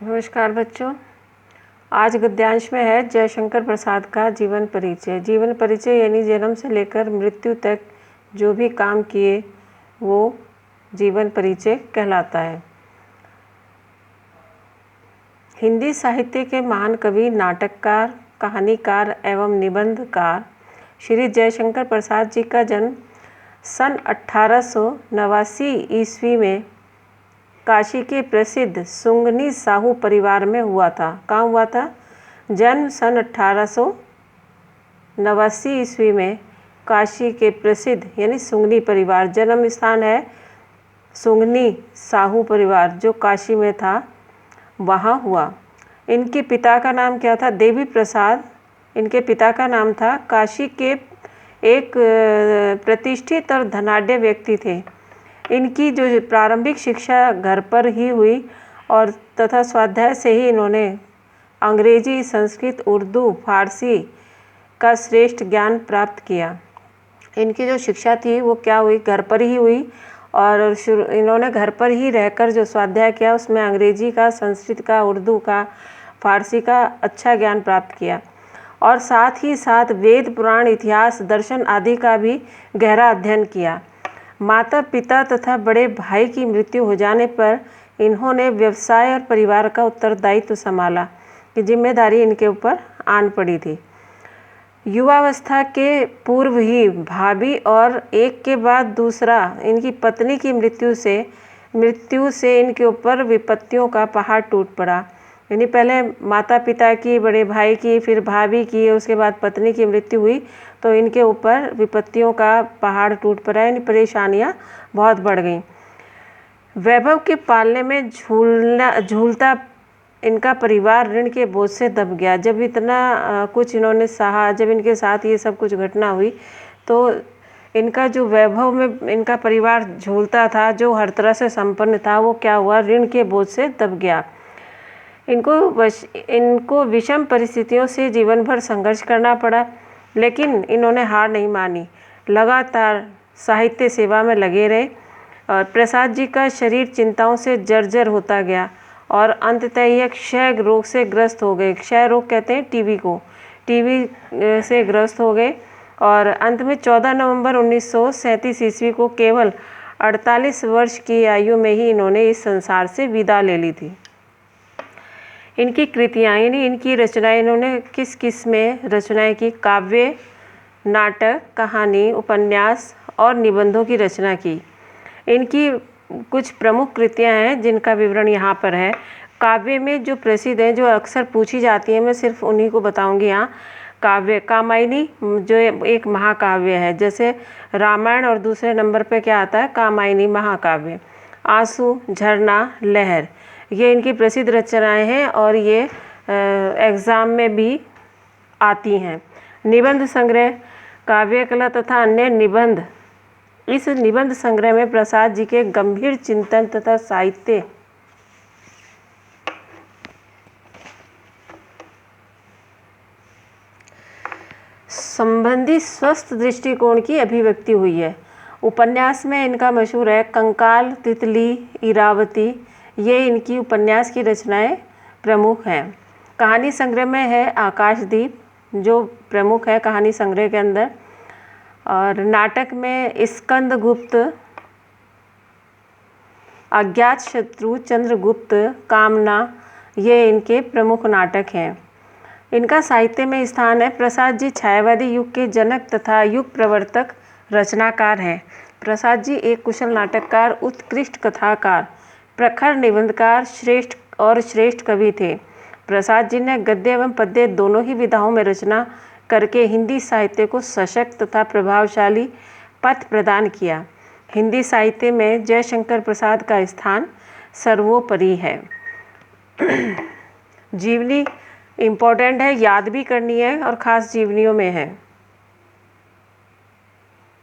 नमस्कार बच्चों, आज गद्यांश में है जयशंकर प्रसाद का जीवन परिचय। जीवन परिचय यानी जन्म से लेकर मृत्यु तक जो भी काम किए वो जीवन परिचय कहलाता है। हिंदी साहित्य के महान कवि, नाटककार, कहानीकार एवं निबंधकार श्री जयशंकर प्रसाद जी का जन्म सन 1889 ईस्वी में काशी के प्रसिद्ध सुंगनी साहू परिवार में हुआ था। कहाँ हुआ था? जन्म सन 1889 ईस्वी में काशी के प्रसिद्ध यानी सुंगनी परिवार, जन्म स्थान है सुंगनी साहू परिवार जो काशी में था, वहाँ हुआ। इनके पिता का नाम क्या था? देवी प्रसाद इनके पिता का नाम था। काशी के एक प्रतिष्ठित और धनाढ्य व्यक्ति थे। इनकी जो प्रारंभिक शिक्षा घर पर ही हुई और तथा स्वाध्याय से ही इन्होंने अंग्रेजी, संस्कृत, उर्दू, फारसी का श्रेष्ठ ज्ञान प्राप्त किया। इनकी जो शिक्षा थी वो क्या हुई? घर पर ही हुई और इन्होंने घर पर ही रहकर जो स्वाध्याय किया उसमें अंग्रेजी का, संस्कृत का, उर्दू का, फारसी का अच्छा ज्ञान प्राप्त किया और साथ ही साथ वेद, पुराण, इतिहास, दर्शन आदि का भी गहरा अध्ययन किया। माता पिता तथा बड़े भाई की मृत्यु हो जाने पर इन्होंने व्यवसाय और परिवार का उत्तरदायित्व संभाला कि जिम्मेदारी इनके ऊपर आन पड़ी थी। युवावस्था के पूर्व ही भाभी और एक के बाद दूसरा इनकी पत्नी की मृत्यु से इनके ऊपर विपत्तियों का पहाड़ टूट पड़ा। यानी पहले माता पिता की, बड़े भाई की, फिर भाभी की, उसके बाद पत्नी की मृत्यु हुई तो इनके ऊपर विपत्तियों का पहाड़ टूट पड़ा, यानी परेशानियां बहुत बढ़ गईं। वैभव के पालने में झूलता इनका परिवार ऋण के बोझ से दब गया। जब इतना कुछ इन्होंने सहा, जब इनके साथ ये सब कुछ घटना हुई तो इनका जो वैभव में इनका परिवार झूलता था, जो हर तरह से संपन्न था, वो क्या हुआ? ऋण के बोझ से दब गया। इनको विषम परिस्थितियों से जीवन भर संघर्ष करना पड़ा, लेकिन इन्होंने हार नहीं मानी। लगातार साहित्य सेवा में लगे रहे और प्रसाद जी का शरीर चिंताओं से जर्जर होता गया और अंततः यह क्षय रोग से ग्रस्त हो गए। क्षय रोग कहते हैं टीबी को। टीबी से ग्रस्त हो गए और अंत में 14 नवंबर 1937 ईस्वी को केवल 48 वर्ष की आयु में ही इन्होंने इस संसार से विदा ले ली थी। इनकी कृतियाँ यानी इनकी रचनाएं, इन्होंने किस किस में रचनाएं की? काव्य, नाटक, कहानी, उपन्यास और निबंधों की रचना की। इनकी कुछ प्रमुख कृतियां हैं जिनका विवरण यहाँ पर है। काव्य में जो प्रसिद्ध हैं, जो अक्सर पूछी जाती हैं, मैं सिर्फ उन्हीं को बताऊंगी यहाँ। काव्य कामायनी जो एक महाकाव्य है, जैसे रामायण, और दूसरे नंबर पे क्या आता है? कामायनी महाकाव्य। आंसू, झरना, लहर, ये इनकी प्रसिद्ध रचनाएं हैं और ये एग्ज़ाम में भी आती हैं। निबंध संग्रह, काव्य कला तथा अन्य निबंध। इस निबंध संग्रह में प्रसाद जी के गंभीर चिंतन तथा साहित्य संबंधी स्वस्थ दृष्टिकोण की अभिव्यक्ति हुई है। उपन्यास में इनका मशहूर है कंकाल, तितली, इरावती, ये इनकी उपन्यास की रचनाएं प्रमुख हैं। कहानी संग्रह में है आकाशदीप जो प्रमुख है कहानी संग्रह के अंदर, और नाटक में स्कंदगुप्त, अज्ञात शत्रु, चंद्रगुप्त, कामना, ये इनके प्रमुख नाटक हैं। इनका साहित्य में स्थान है। प्रसाद जी छायावादी युग के जनक तथा युग प्रवर्तक रचनाकार हैं। प्रसाद जी एक कुशल नाटककार, उत्कृष्ट कथाकार, प्रखर निबंधकार, श्रेष्ठ कवि थे। प्रसाद जी ने गद्य एवं पद्य दोनों ही विधाओं में रचना करके हिंदी साहित्य को सशक्त तथा प्रभावशाली पथ प्रदान किया। हिंदी साहित्य में जयशंकर प्रसाद का स्थान सर्वोपरि है। जीवनी इम्पोर्टेंट है, याद भी करनी है और ख़ास जीवनियों में है।